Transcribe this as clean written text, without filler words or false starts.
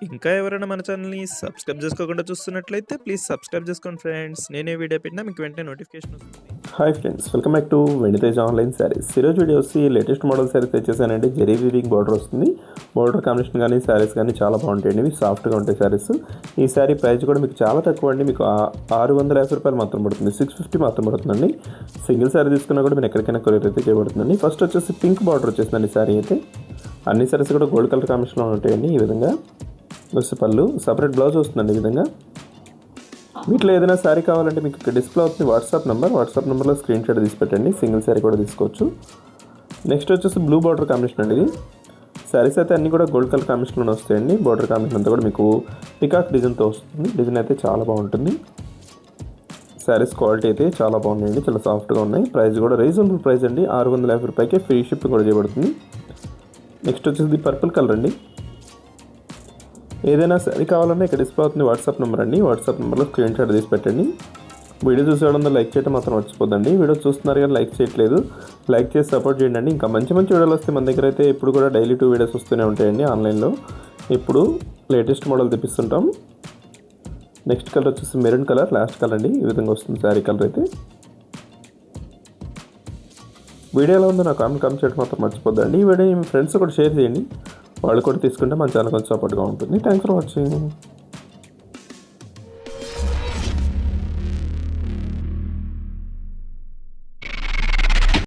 ఇంకా ఎవరైనా మన ఛానల్‌ని సబ్స్క్రైబ్ చేసుకోకుండా చూస్తున్నట్లయితే ప్లీజ్ సబ్స్క్రైబ్ చేసుకోండి ఫ్రెండ్స్. నేనే వీడియో పెట్టినా మీకు వెంటనే నోటిఫికేషన్ వస్తుంది. Hi friends, welcome back to Venditej online saris. ఈరోజు వీడియో వచ్చి లేటెస్ట్ మోడల్ శారీస్ తెచ్చేసానండి. జెరీ వీవింగ్ బార్డర్ వస్తుంది. బార్డర్ కాంబినేషన్ కానీ శారీస్ కానీ చాలా బాగుంటాయండి. ఇవి సాఫ్ట్గా ఉంటాయి శారీస్. ఈ శారీ ప్రైస్ కూడా మీకు చాలా తక్కువ అండి. మీకు 650 రూపాయలు మాత్రం పడుతుంది, 650 మాత్రం పడుతుందండి. సింగిల్ శారీ తీసుకున్నా కూడా మీరు ఎక్కడికైనా కొరియర్ అయితే చేయబడుతుందండి. ఫస్ట్ వచ్చేసి పింక్ బార్డర్ వచ్చేసిందండి శారీ అయితే. అన్ని శారీస్ కూడా గోల్డ్ కలర్ కాంబినేషన్లో ఉంటాయండి. ఈ విధంగా బస్సు పళ్ళు, సపరేట్ బ్లౌజ్ వస్తుందండి. ఈ విధంగా వీటిలో ఏదైనా శారీ కావాలంటే మీకు ఇక్కడ డిస్ప్లే అవుతుంది వాట్సాప్ నెంబర్లో స్క్రీన్ షాట్ తీసి పెట్టండి. సింగిల్ శారీ కూడా తీసుకోవచ్చు. నెక్స్ట్ వచ్చేసి బ్లూ బార్డర్ కాంబినేషన్ అండి. ఇది శారీస్ అయితే అన్నీ కూడా గోల్డ్ కలర్ కాంబినేషన్లోనే వస్తాయండి. బార్డర్ కాంబినేషన్ అంతా కూడా మీకు పికాక్ డిజైన్తో వస్తుంది. డిజైన్ అయితే చాలా బాగుంటుంది. శారీస్ క్వాలిటీ అయితే చాలా బాగున్నాయండి, చాలా సాఫ్ట్గా ఉన్నాయి. ప్రైస్ కూడా రీజనబుల్ ప్రైస్ అండి. 650 రూపాయలకే ఫ్రీ షిప్పింగ్ కూడా చేయబడుతుంది. నెక్స్ట్ వచ్చేసి పర్పుల్ కలర్ అండి. ఏదైనా శారీ కావాలన్నా ఇక్కడ డిస్ప్లే అవుతుంది వాట్సాప్ నెంబర్ అండి. వాట్సాప్ నెంబర్లో స్క్రీన్ షాట్ తీసి పెట్టండి. వీడియో చూసేవాళ్ళందరూ లైక్ చేయడం మాత్రం మర్చిపోద్దండి. వీడియో చూస్తున్నారు కానీ లైక్ చేయట్లేదు. లైక్ చేసి సపోర్ట్ చేయండి. ఇంకా మంచి వీడియోలు వస్తే మన దగ్గర అయితే ఇప్పుడు కూడా డైలీ 2 వీడియోస్ వస్తూనే ఉంటాయండి ఆన్లైన్లో. ఇప్పుడు లేటెస్ట్ మోడల్ తెప్పిస్తుంటాం. నెక్స్ట్ కలర్ వచ్చేసి మెరూన్ కలర్, లాస్ట్ కలర్ అండి. ఈ విధంగా వస్తుంది శారీ కలర్ అయితే. వీడియోలో ఉందో నా కామెంట్ చేయడం మాత్రం మర్చిపోద్దండి. ఈ వీడియో మీ ఫ్రెండ్స్ కూడా షేర్ చేయండి. వాళ్ళు కూడా తీసుకుంటే మన ఛానల్ కొంచెం సపోర్ట్గా ఉంటుంది. Thanks for watching.